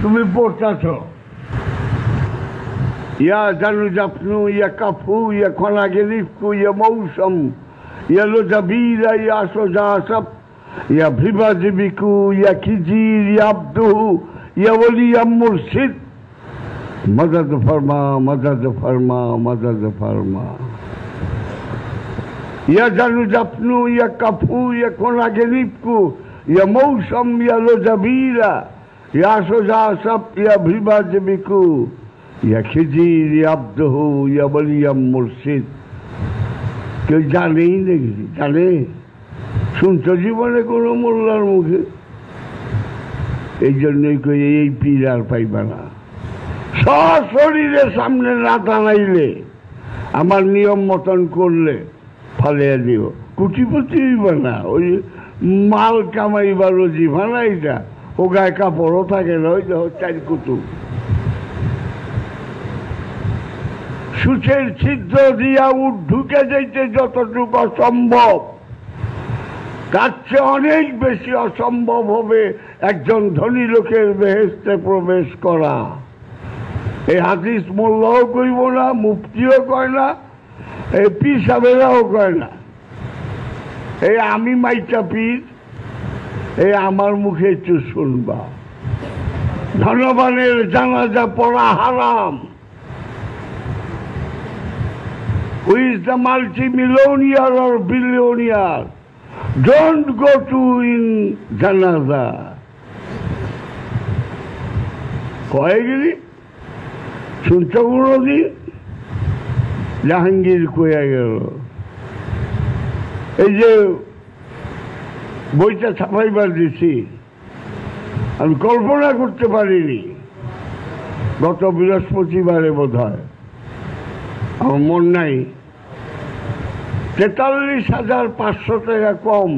তুমি পড়তেছ ইয়া জানু জাপনু ইয়া কাফু ইয়া খনা গেলিফকু ইয়া মৌসুম ইয়া লোজাবিরা ইয়া সোজাসব ইয়া ভিবাজিবিকু ইয়া খিজির ইয়া আব্দুহু ইয়া ওলিয়া মুর্শিদ মদদ ফরমা মদদ ফরমা মদদ ফরমা ইয়া জানু জাপনু ইয়া কাফু ইয়া খনা গেলিফকু ইয়া মৌসুম ইয়া লোজাবিরা ইয়া সোজাসব ইয়া ভিবাজিবিকু ইয়া খিজির ইয়া আব্দুহু ইয়া ওলিয়া মুর্শিদ কেউ জানেই নাকি জানে শুনছো জীবনে কোনো মোল্লার মুখে এই জন্যই কই এই পীর আর পাইবা না সশরীরের সামনে না টানাইলে আমার নিয়ম মতন করলে ফালিয়া দিও কুটিপতি হইবা না ওই মাল কামাইবার জিভা না এটা ও গায়ে কাপড়ও থাকে না ওই চার কুতুব সুচের ছিদ্র দিয়া ঢুকে যাইতে যতটুকু অসম্ভব তার চেয়ে অনেক বেশি অসম্ভব হবে একজন ধনী লোকের বেহেশতে প্রবেশ করা। এই হাদিস মোল্লাও কইব না, মুফতিও কয় না, এই পীর সাহেবেরাও কয় না। এই আমি মাইটা পীর, এই আমার মুখে একটু শুনবা। ধনবানের জানাজা পড়া হারাম। Who is the multi-millionaire or billionaire? Don't go to in janaza. কয়ে গেলি শুনছ কোনদিন? জাহাঙ্গীর কয়ে গেল। এই যে বইটা ছাপাইবার দিছি, আমি কল্পনা করতে পারিনি গত বৃহস্পতিবারে বোধ হয়, আমার মন নাই, 43,500 টাকা কম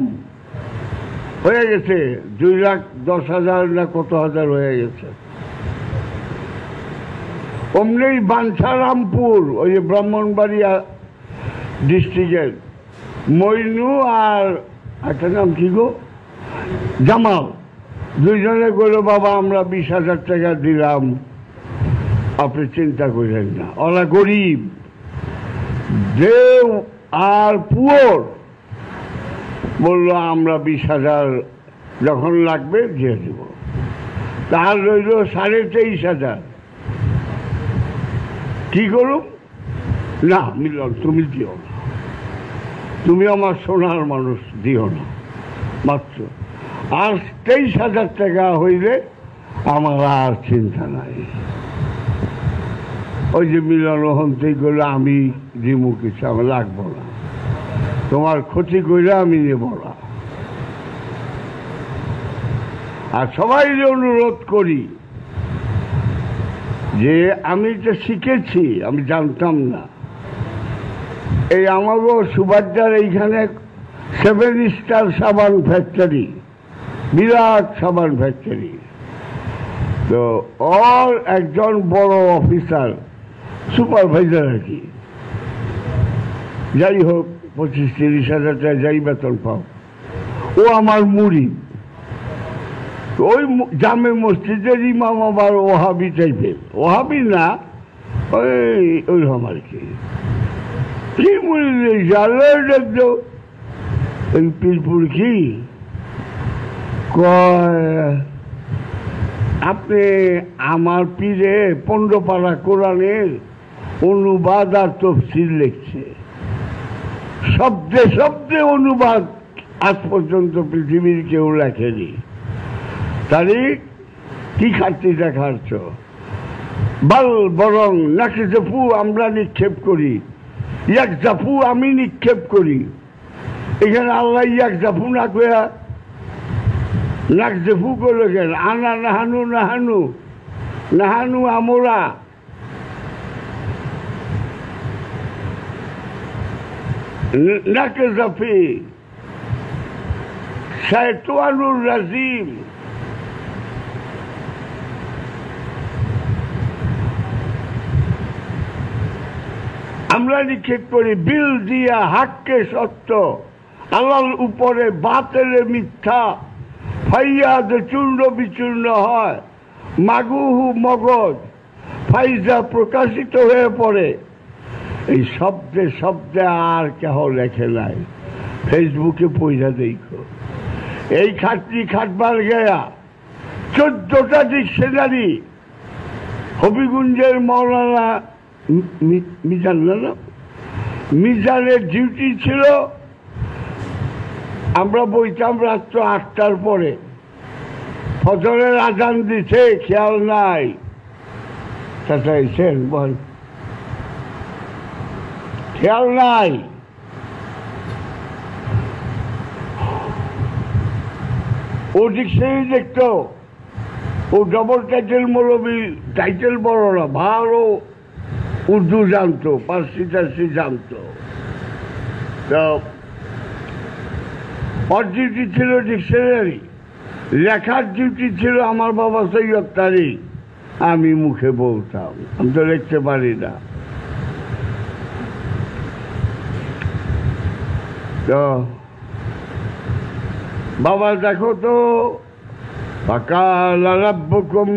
হয়ে গেছে, 2,10,000 না কত হাজার হয়ে গেছে। অমনি বাঞ্ছারামপুর ওই যে ব্রাহ্মণবাড়িয়া ডিস্ট্রিক্টের মইনু আর একটা নাম কি গো জামাল, দুইজনে কইল বাবা আমরা 20,000 টাকা দিলাম, আপনি চিন্তা করেন না। ওরা গরিব, দেও আর পুয়োর বলল আমরা 20,000 যখন লাগবে দিয়ে দেব। তার রইল 23,500। কি করুম? না মিলন তুমি দিও না, তুমি আমার সোনার মানুষ, দিও না মাত্র। আর 23,000 টাকা হইলে আমার আর চিন্তা নাই। ওই যে মিলন হন্তেই করলে আমি দিমু কিছু, আমার লাগবো না, তোমার ক্ষতি করলে আমি নেব না। আর সবাই অনুরোধ করি যে আমি তো শিখেছি, আমি জানতাম না। এই আমাগো সুবাদ্দার এইখানে 7 স্টার সাবান ফ্যাক্টরি, বিরাট সাবান ফ্যাক্টরি। তো ওর একজন বড় অফিসার, সুপারভাইজার আর কি, যাই হোক 25-30,000 টাকা যাই বেতন পাও, ও আমার মুরিদ। ওই জামে মসজিদের ইমাম আবার ওহাবি টাইপের, ওহাবি না ওইরকম আর কি। ওই পীরপুর কি কয়, আপনি আমার পীরে 15 পারা কোরআনের অনুবাদ আর তফসির লিখছে, শব্দে শব্দে অনুবাদ আজ পর্যন্ত পৃথিবীর কেউ লেখেনি। তাহলে কি খাচ্ছিটা খাচ্ছ? বাল বরং নাকি জাফু আমরা নিক্ষেপ করি, এক জাফু আমি নিক্ষেপ করি। এখানে আল্লাহ এক জাফু না কয়া নাক জাফু করলো কেন? আনা নাহানু নাহানু নাহানু আমরা। নাকে জাফি শায়তানুর রাজিম। আমরা নিক্ষেপ করি বিল দিয়া হাককে সত্য, আল্লাহর উপরে বাতেলে মিথ্যা, ফাইয়াদ চূর্ণ বিচূর্ণ হয়, মাগুহু মগজ ফাইজা প্রকাশিত হয়ে পড়ে। এই শব্দে শব্দে আর কেহ লেখে নাই, ফেসবুকে পয়সা দেখো। এই খাটনি খাটবার গেয়া 14টা ডিকশনারি হবিগঞ্জের মৌলানা মিজান না, মিজানের ডিউটি ছিল। আমরা বইতাম রাত্র 8টার পরে, ফজরের আজান দিছে, খেয়াল নাই। চাচাইছেন বল, খেয়াল নাই। ও ডিকশনারি দেখতো, ও ডবল টাইটেল মৌলবী, টাইটেল বড় না, ভালো উর্দু জানতো, পার্সি টার্সি জানতো। তো ওর ডিউটি ছিল ডিকশনারি, লেখার ডিউটি ছিল আমার বাবা সৈয়দ তারিক। আমি মুখে বলতাম, আমি তো লিখতে পারি না। তো বাবা দেখো তো, ফাকালা রাব্বুকুম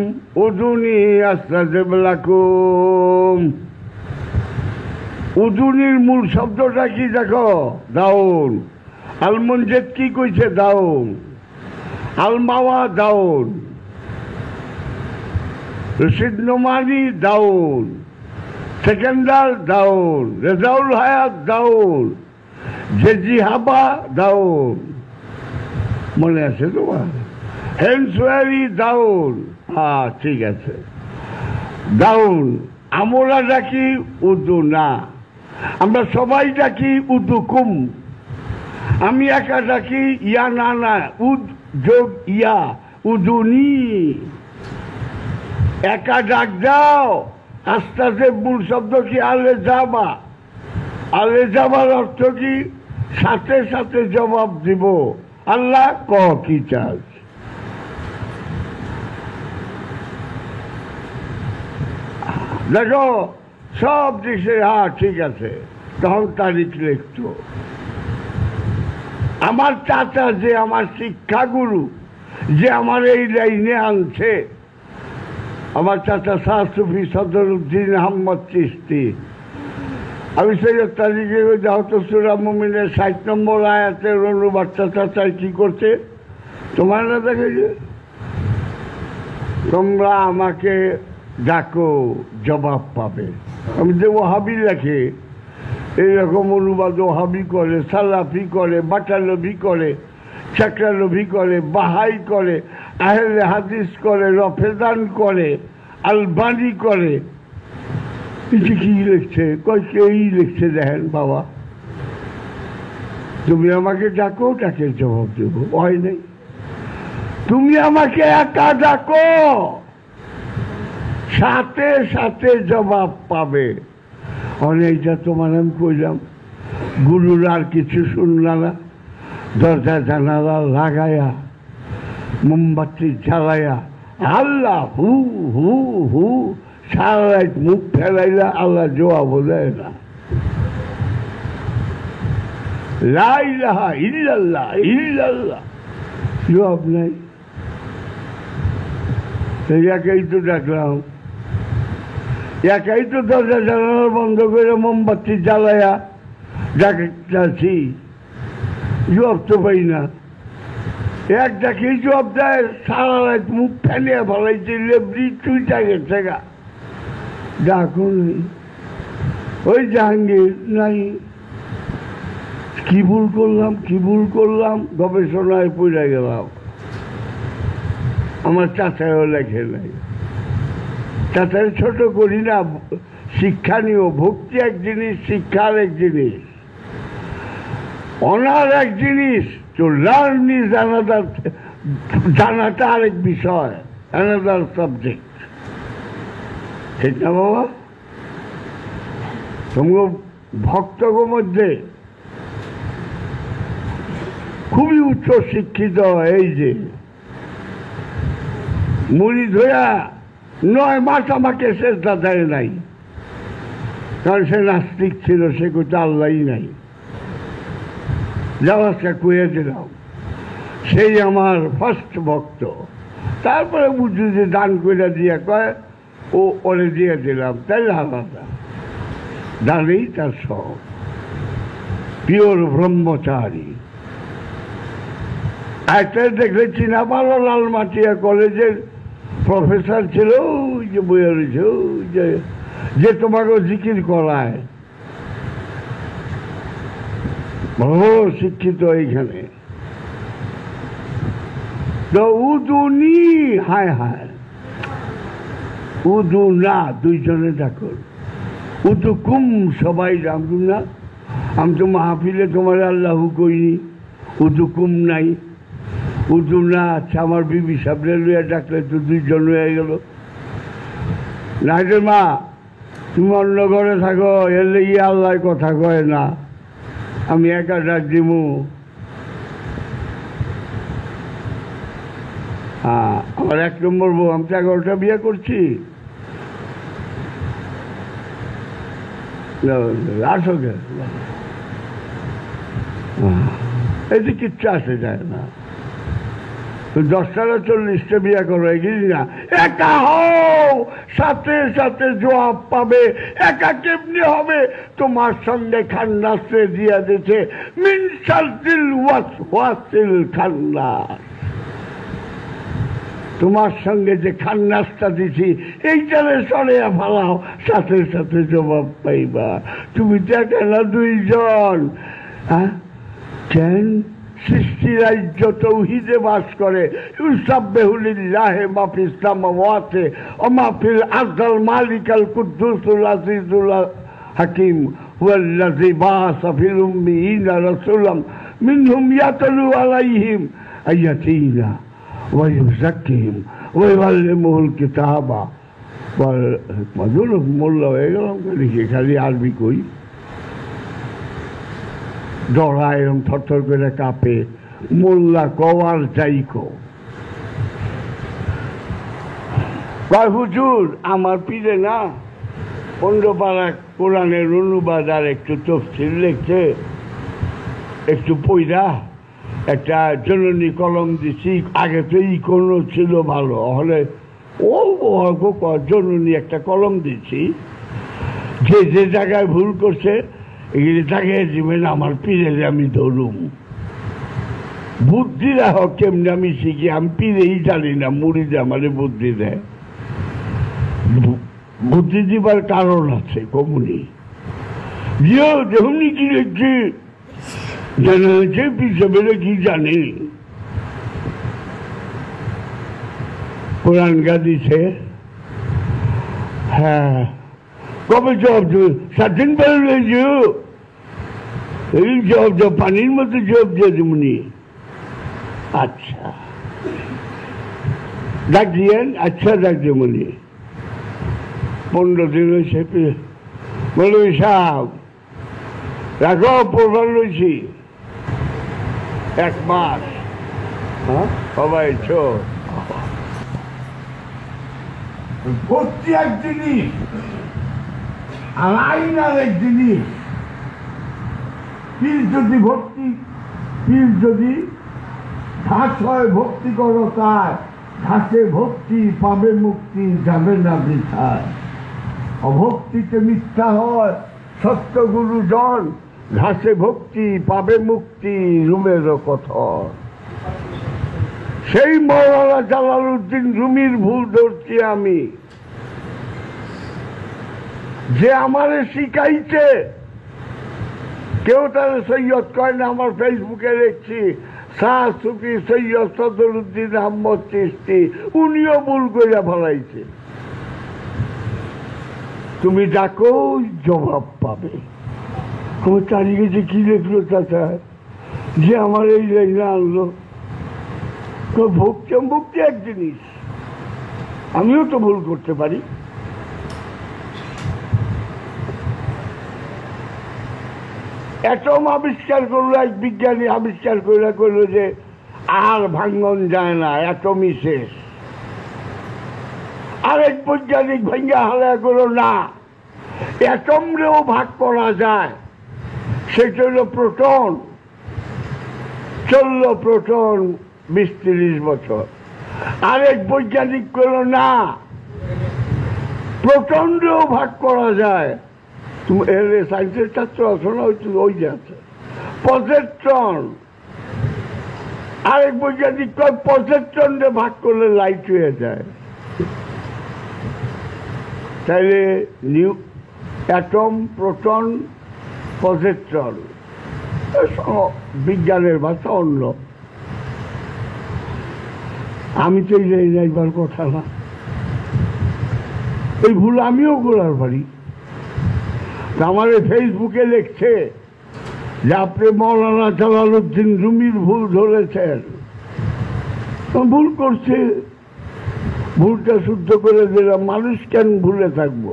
উদুনি আস্তাজিব লাকুম। উদুনির মূল শব্দটা কি দেখো? দাউন। আলমনজেদ কি কইছে? দাউন। আলমাওয়া দাউন, রশিদ নোমানি দাউন, সেকেন্দার দাউন, রেজাউল হায়াত দাউন, জেজি হাবা দাউন। মনে আছে তোমার? হেনসোয়ারি দাউন। হ্যাঁ ঠিক আছে, দাউন। আমরা ডাকি উর্দু না, আমরা সবাই ডাকি উর্দু কুম। আমি একা ডাকি ইয়া না না, উদ যোগ ইয়া, উদুনি। একা ডাক দাও। আস্তে আস্তে মূল শব্দ কি? আলে যাবা। আলে যাবার অর্থ কি? সাথে সাথে জবাব দিব। আল্লাহ ক কি চাস? দেখো সব দিছে, হ্যাঁ ঠিক আছে। তখন তারিখ লিখত। আমার চাচা যে আমার শিক্ষাগুরু, যে আমার এই লাইনে আনছে, আমার চাচা শাহ সুফি সদরুদ্দিন আহমদ চিশতি। আমি সৈয়দ তারিখে যাহতো সূরা মুমিনের 60 নম্বর আয়াতের অনুবাদ চাচাই কি করছে তোমার না দেখে যে, তোমরা আমাকে ডাকো জবাব পাবে। আমি যে ওহাবি লেখে এইরকম অনুবাদ ওহাবি করে, সালাফি করে, বাটালবি করে, চাকরালবি করে, বাহাই করে, আহলে হাদিস করে, রফেদান করে, আলবানি করে। কি লিখছে? এই লিখছে, দেখেন বাবা তুমি আমাকে ডাকো, ডাকে জবাব দেবো। হয় নাই, তুমি আমাকে একা ডাকো, সাথে সাথে জবাব পাবে। অনেকটা তোমার আমি কইলাম, গুরুর আর কিছু শুনলাম না। দরজা জানালা লাগায়া, মোমবাতি জ্বালায়া, আল্লাহ হু হু হু সারা রাত মুখ ফেলাইলা, আল্লাহ জবাব দেয় না। লা ইলাহা ইল্লাল্লাহ ইল্লাল্লাহ, জবাব নাই। একাই তো ডাকলাম, একাই তো দরজা জানালা বন্ধ করে মোমবাতি জ্বালায়া ডাকছি, জবাব তো পাই না। এক ডাকেই জবাব দেয়, সারা রাত মুখ ফেলিয়া ফেলাইছে, লেবরি চুইটা গেছে গা। ডাকো নেই, ওই জাহাঙ্গীর নাই। কি ভুল করলাম, কি ভুল করলাম, গবেষণায় পড়ে গেলাম। আমার চাচাও লেখে নাই। চাচার ছোট করি না, শিক্ষা নিও। ভক্তি এক জিনিস, শিক্ষার এক জিনিস, অনার এক জিনিস। তো লার্ন ইজ অ্যানাদার, জানাটা আরেক বিষয়, অ্যানাদার সাবজেক্ট। ঠিক না বাবা? তোমার ভক্তগো মধ্যে খুবই উচ্চ শিক্ষিত, এই যে মুড়ি ধরা 9 মাস আমাকে সেজদা দেয় নাই, কারণ সে নাস্তিক ছিল, সে কোথাও আল্লাহই নাই। যাওয়াজটা কুয়ে দিলাম, সেই আমার ফার্স্ট ভক্ত। তারপরে বুঝি যে দান করে দিয়ে কয় ও ওরে দিয়ে দিলাম, তাই আলাদা দানেই তার সব পিওর ব্রহ্মচারী। একটা দেখলে চিনা পালো লালমাটিয়া কলেজের প্রফেসর ছিল, ওই যে বইয়া রয়েছে, ওই যে তোমাকে জিকির করায়, ভালো শিক্ষিত এইখানে। তো উদুনি, হায় হায়, উদু না, দুইজনে দেখো উদু কুম, সবাই রামদু না। আমি তো মাহফিলে তোমার আল্লাহ কইনি, উদু কুম নাই, উদু না। আচ্ছা, আমার বিবি সাবলে লইয়া ডাকলে তো দুইজন হয়ে গেল। নাইটের মা, তুমি অন্য ঘরে থাকো, এলে গিয়ে আল্লাহ কথা কয় না, আমি একা ডাক দিমু। হ্যাঁ, আমার 1 নম্বর বউ, আমি তো 11টা বিয়ে করছি। আসো গে, এই যে কিচ্ছু আসে যায় না। 10টা 40টা বিয়ে করো, এগিয়ে না। একা হও, সাথে সাথে জবাব পাবে। একা কেমনি হবে? তোমার সঙ্গে খান্নাসে দিয়া দিচ্ছে মিনসাল দিল ওয়াসিল খান্নাস। তোমার সঙ্গে যে খান্নাসটা দিছি এইটারে সরিয়া ফেলাও, সাথে সাথে জবাব পাইবা। তুমি তো একা না, দুইজন। হ্যাঁ, কেন? সৃষ্টি রাজ্য তৌহিদে বাস করে। ইউসাব্বিহুলিল্লাহি মা ফিস সামাওয়াতি ওয়া মা ফিল আরদিল মালিকাল কুদ্দুসুল আজিজুল হাকিম ওয়াল্লাযী বাআসা ফিল উম্মিয়িনা রাসূলাম মিনহুম ইয়াতলু আলাইহিম আয়াতিনা ওয়া ইউযাক্কিহিম ওয়া ইউআল্লিমুহুল কিতাবা ওয়াল হিকমা। মোল্লা হয়ে গেলাম, খালি আরবি কই। ডরা এরম থরথর করে কাঁপে। মোল্লা কওয়ার যাইকো কয় হুজুর, আমার পীরে না 15 পারা কোরআনের অনুবাদ আর একটু তফসির লিখছে, একটু পইরা একটা জননী কলম দিছি। আগে তো কোনো ছিল ভালো, হলে ও জননী একটা কলম দিছি। যে যে জায়গায় ভুল করছে এগুলি জায়গায় দিবেন, আমার পীরে আমি ধরুম। বুদ্ধি রাখ কেমনি আমি শিখি, আমি পীরেই জানি না, মুড়িদে আমারে বুদ্ধি দেয়। বুদ্ধি দিবার কারণ আছে কমুনি। দেখুন কি লিখছি, জানা হয়েছে পিছনে কি জানি। কোরআন গাদিছে, হ্যাঁ, কবে জবাব দেবে? 7 দিন পরে রয়েছে, এই জবাব পানির মতো জবাব দিয়ে দেবনি। আচ্ছা ডাক দিয়েন, আচ্ছা ডাক দেবনি। 15 দিন হয়েছে, বলবি সাহেব রাখো, প্রধান রয়েছি 1 মাস। হ্যাঁ, সবাই ছোট ভর্তি এক জিনিস আর আইন আর এক জিনিস। পীর যদি ভক্তি, পীর যদি ঘাস হয় ভক্তি করো তাই, ঘাসে ভক্তি পাবে মুক্তি, যাবে না বৃথায়। অভক্তিতে মিথ্যা হয় সত্য গুরুজন, ঘাসে ভক্তি পাবে মুক্তি, রুমেরও কথর। সেই মৌলানা জালালউদ্দিন রুমির ভুল ধরছি আমি, যে আমারে শিখাইছে। কেউ তারা সৈয়দ কয় না, আমার ফেসবুকে দেখছি শাহ সুফি সৈয়দ সদরুদ্দিন আহমদ চিশতি, উনিও ভুল করে ফেলাইছে। তুমি ডাকো, জবাব পাবে। তোমার চারিদিকে যে কি লিখলো চাচা, যে আমার এই লাইনে আনলো। তো ভক্তি এক জিনিস, আমিও তো ভুল করতে পারি। অ্যাটম আবিষ্কার করলো এক বিজ্ঞানী, আবিষ্কার করে করলো যে আর ভাঙ্গন যায় না, অ্যাটমই শেষ। আরেক বৈজ্ঞানিক ভাঙ্গা হালা করলো না, অ্যাটমরেও ভাগ করা যায়, সেটা হলো প্রোটন। চললো প্রোটন, 20-30 বছর। আরেক বৈজ্ঞানিক করল না, প্রচন্ডও ভাগ করা যায়। তুমি সায়েন্সের ছাত্র আছো না, ওই যে আছে পজেট্রন। আরেক বৈজ্ঞানিক পজেট্রনে ভাগ করলে লাইট হয়ে যায়। তাইলে অ্যাটম, প্রোটন, পজেট্রন, বিজ্ঞানের ভাষা অন্য। আমি তো এই যাইবার কথা না, এই ভুল আমিও করার পারি। আমার ফেসবুকে লিখছে যে আপনি মৌলানা জালালউদ্দিন রুমির ভুল ধরেছেন। ভুল করছে, ভুলটা শুদ্ধ করে দিলাম। মানুষ কেন ভুলে থাকবো?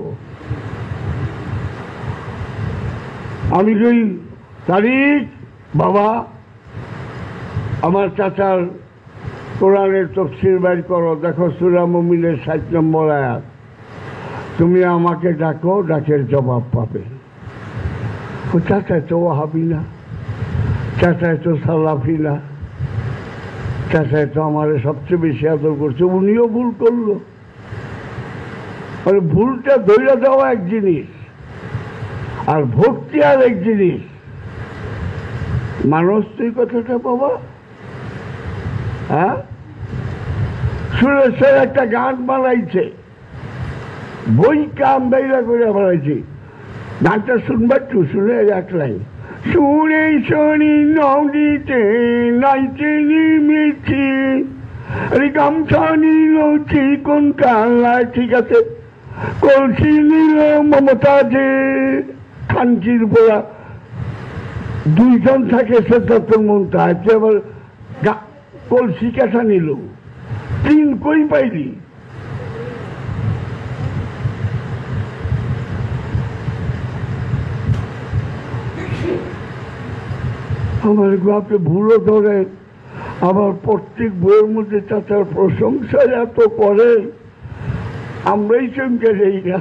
আমি কই তারিক বাবা, আমার চাচার কোরআনের তাফসীর বের করো, দেখো সূরা মুমিনের 60 নম্বর আয়াত। তুমি আমাকে ডাকো, ডাকের জবাব পাবে। ও চাচায় তো ওয়াহাবি না, চাচায় তো সালাফি না, চাচায় তো আমার সবচেয়ে বেশি আদর করছে, উনিও ভুল করলো। মানে ভুলটা ধৈর্য দেওয়া এক জিনিস, আর ভক্তি আর এক জিনিস। মানুষ তুই কথাটা বাবা, হ্যাঁ সুরেশের একটা গান বানাইছে, বই কাম বাইরা করে বানাইছে। গানটা শুনবার একটু শুনে রাখলাই। সুরে শনি নদীতে নাইতে নেমেছি, গামছা নিল চিকন কালায়, ঠিক আছে, কলসি নিল মমতাজে, খানচির পোড়া দুইজন থাকে সিদ্ধার্থর মুমতাজ, আবার কলসি কাঠা নিল। তিন কই পাইলি? আমার আপনি ভুলও ধরেন, আবার প্রত্যেক বইয়ের মধ্যে চাচার প্রশংসা এত করেন, আমরাই চমকে যাই না।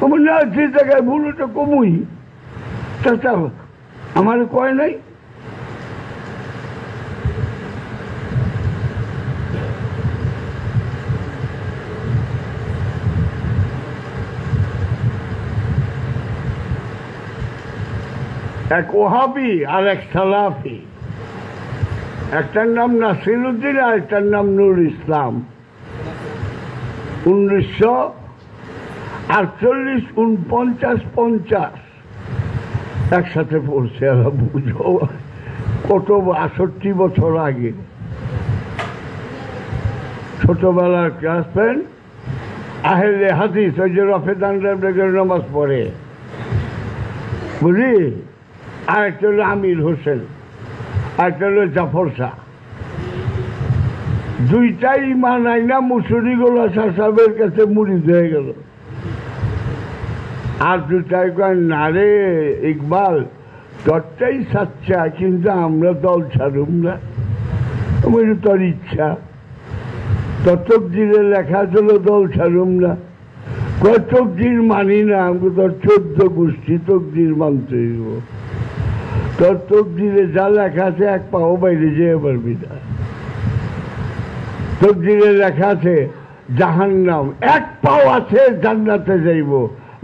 আমার না, যে জায়গায় ভুল ওটা কমই। চাচা আমার কয় নাই, এক ওহাবি আর এক সালাফি, একটার নাম নাসিরউদ্দিন আর একটার নাম নুর ইসলাম। 1948, 49, 50 একসাথে পড়ছে। বুঝো কত 68 বছর আগে। ছোটবেলার ক্লাস ফ্রেন্ড, আহলে হাদিস, ওই যে রফেদান নামাজ পড়ে, বুঝলি? আরেকটা হলো আমির হোসেন, আরেকটা হলো জাফর শাহ। দুইটাই মানাই না, মুসুরি গোলা শাহ সাহেবের কাছে মুরিদ হয়ে গেল। আর দুটাই কয় না রে ইকবাল, তোরটাই সাচ্চা, কিন্তু আমরা দল ছাড়ুম না। আমার তোর ইচ্ছা, ততকদিরে লেখা ছিল দল ছাড়ুম না। কয় তকদির মানি না, আমি তোর 14 গোষ্ঠী তকদির মানতে হইব। তোর তকদিরে যা লেখা আছে এক পাও বাইরে যেতে পারবি না। তকদিরে লেখা আছে জাহান্নাম, এক পাও আছে জান্নাতে যাইব,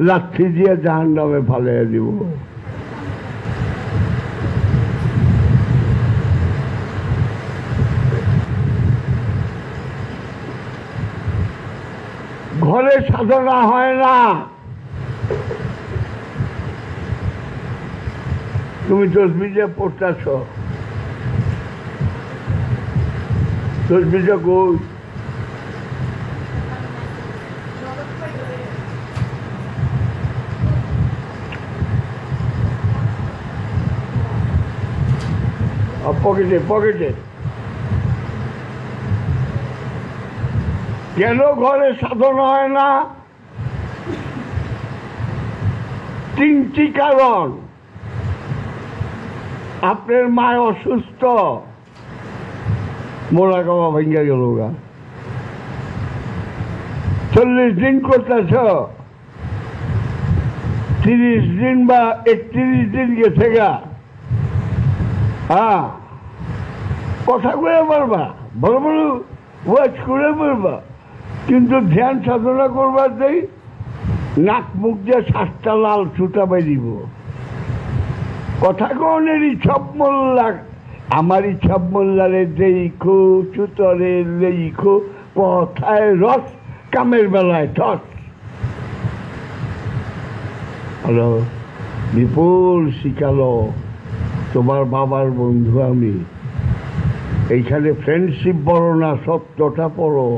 লাঠি দিয়ে জাহান্নামে ফালাইয়া দিব। ঘরে সাধনা হয় না। তুমি তসবিহ পড়তেছ, তসবিহ কই? পকেটে পকেটে। কেন ঘরে সাধনা হয় না? 3টি কারণ। আপনার মা অসুস্থ, মোলা গাওয়া ভেঙে গেল গা, 40 দিন করতেছ, 30 দিন বা 31 দিন গেছে গা, হ্যাঁ, কথা কয়ে পারবা, বড় বড় ওয়াজ করে পারবা, কিন্তু ধ্যান সাধনা করবার দেই নাক মুখ দিয়ে 7টা লাল সুতা বেরিব। কথা কনের ইচ্ছব মোল্লা, আমার ইচ্ছব মোল্লারে দেখো চুতরে লেখো, কথায় রস কামের বেলায় ঠস। হ্যালো, বিপুল শিখালো, তোমার বাবার বন্ধু আমি। এইখানে ফ্রেন্ডশিপ বড় না, সত্যটা পড়ো।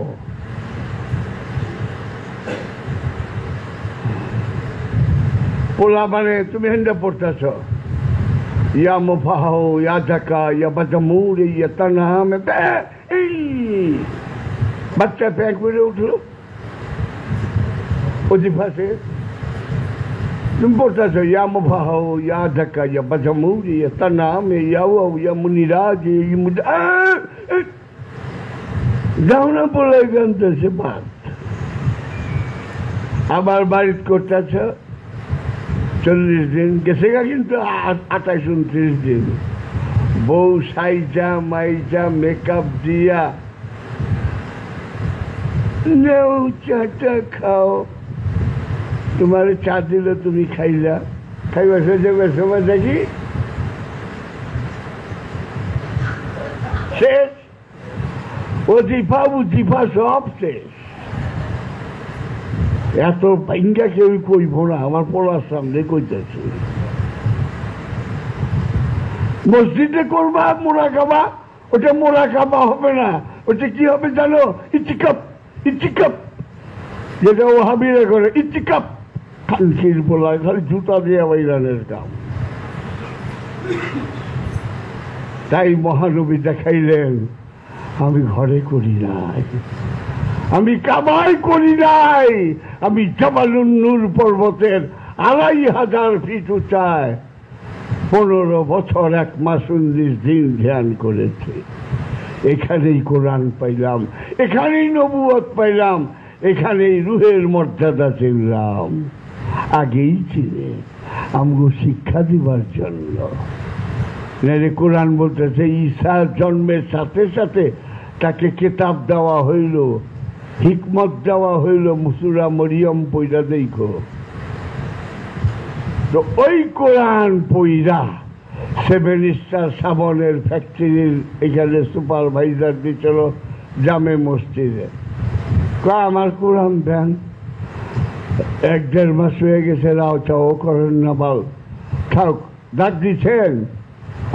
পোলা মানে তুমি হেন্ডা পড়তেছ, ইয়া মুফাহো ইয়া জাকা ইয়া বাজামুর ইয়া তানাম, এই বাচ্চা প্যাক করে উঠলো ওজিফাসে। তুমি পড়তেছ ইয়া মুফাহো ইয়া জাকা ইয়া বাজামুর ইয়া তানাম ইয়া ইয়া মুনিরাজ যাও না বলে গানতেছে বাদ। আবার বাড়িত করতেছ 40 দিন গেছে গা, কিন্তু 28-29 দিন বউ সাইজা মাইজা মেকআপ দিয়া নেও চাটা খাও। তোমার চা দিল, তুমি খাইলা, খাইবা যাবার সময় দেখি শেষ, ওজিফা উজিফা সব শেষ। এত পাইঙ্গা কেউ কইব না, আমার পড়ার সামনে কইতেছে। মসজিদে করবা মোরাকাবা, ওটা মোরাকাবা হবে না, ওটা কি হবে জানো? ইতিকাপ, ইতিকাপ, যেটা ও হাবিরা করে ইতিকাপ। খানসির বলা খালি জুতা দিয়ে বাইরানের কাম। তাই মহানবী দেখাইলেন, আমি ঘরে করি নাই, আমি কাবায় করি নাই, আমি জাবালুন নূর পর্বতের 2500 ফিট উঁচায় 15 বছর 1 মাস 19 দিন ধ্যান করেছি। এখানেই কোরআন পাইলাম, এখানেই নবুয়ত পাইলাম, এখানেই রুহের মর্যাদা চিনলাম। আগেই চিনে আমগো শিক্ষা দিবার জন্য। কোরআন বলতেছে ঈসা জন্মের সাথে সাথে তাকে কিতাব দেওয়া হইল, হিকমত দেওয়া হইল, মুসুরা মরিয়ম পইরা দেখো। তো ওই কোরআন পইরা 7 স্টার সাবনের ফ্যাক্টরির এখানে সুপারভাইজার দিছিল জামে মসজিদে। আমার কোরআন দেন, 1-1.5 মাস হয়ে গেছে, রাও চাও করেন না, বাল থাক। ডাক দিচ্ছেন,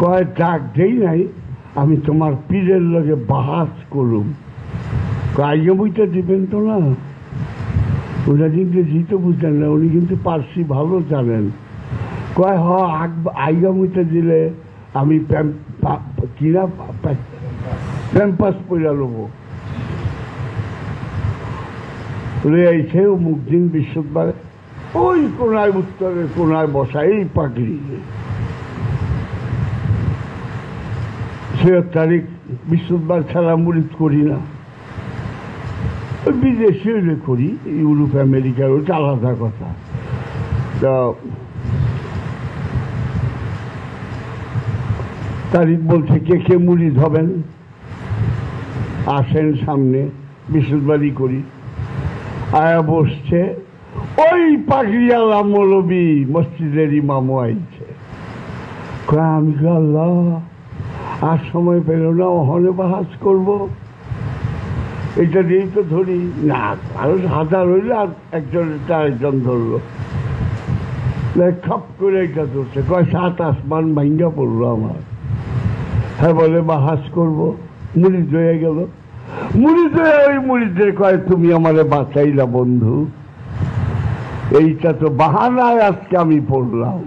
কয় ডাক দেই নাই, আমি তোমার পীরের লগে বাহাস করুম। আইয়া বইটা দিবেন তো না, ওরা ইংরেজি তো বুঝলেন না, উনি কিন্তু পার্সি ভালো জানেন। কয় আইয়া বইটা দিলে আমি কিনা প্যাম্পাস পইরা লব। আইছে মুখদিন বৃহস্পতিবার ওই কোনায় উত্তরে কোনায় বসা এই পাগড়ি। 6 তারিখ বৃহস্পতিবার ছাড়া মুরিদ করি না, বিদেশে হইলে করি, ইউরোপ আমেরিকার, ওটা আলাদা কথা। তো তারিখ বলছে কে কে মুরিদ হবেন আসেন সামনে, বৃহস্পতিবারই করি। আয়া বসছে ওই পাগড়িয়ালা মৌলবী, মসজিদের ইমামও আইছে। আমি আল্লাহ আর সময় পেল না, ওখানে বাহাস করবো, এটা দিয়েই তো ধরি না। আরো 1000 হইলে আর একজন ধরলো, খপ করে এটা ধরছে। কয় 7 আসমান ভাঙ্গা পড়লো আমার। হ্যাঁ বলে বাহাস করবো, মুরিদ হয়ে গেল। মুরিদ হয়ে ওই মুরিদের কয় তুমি আমারে বাঁচাইলা বন্ধু, এইটা তো বাহানায় আজকে আমি পড়লাম।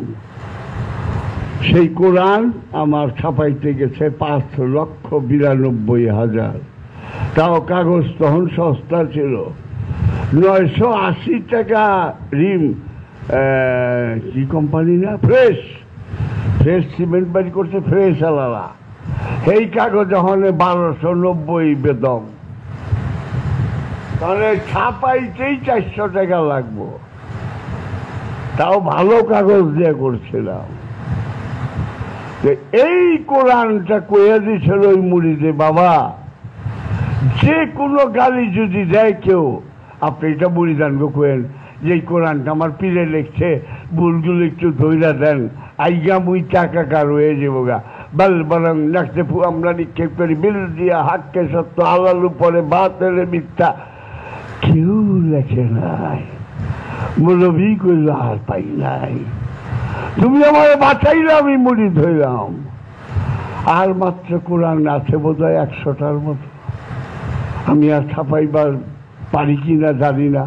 সেই কোরআন আমার ছাপাইতে গেছে 5,92,000, তাও কাগজ তখন সস্তা ছিল, 980 টাকা রিম। কি কোম্পানি না, ফ্রেশ সিমেন্ট বাড়ি করছে, ফ্রেশ আলাদা। এই কাগজ যখন 1290 বেদম, তাহলে ছাপাইতেই 400 টাকা লাগবো, তাও ভালো কাগজ দিয়ে করছিলাম। যে এই কোরআনটা কইয়া দিছিল ওই মুড়িদে, বাবা যে কোনো গালি যদি দেয় কেউ, আপনি এটা মুড়িদানকে কোয়েন যে এই কোরআনটা আমার পীরে লিখছে, ভুলগুলো একটু ধৈরা দেন, আইগা মুই টাকাকার হয়ে যাবো গা। বল বরং নাচতে আমরা নিক্ষেপ করি বিল দিয়া হাক্কে সত্য, আলাল উপরে বাতেলে মিথ্যা। কেউ লেখে নাই, মৌলভী কইল আর পাই নাই। তুমি আমার বাঁচাইলে আমি মুড়ি ধরলাম। আর মাত্র কোরআন আছে বোধ হয় 100টার মতো, আমি আর ছাপাইবার পারি কিনা জানি না।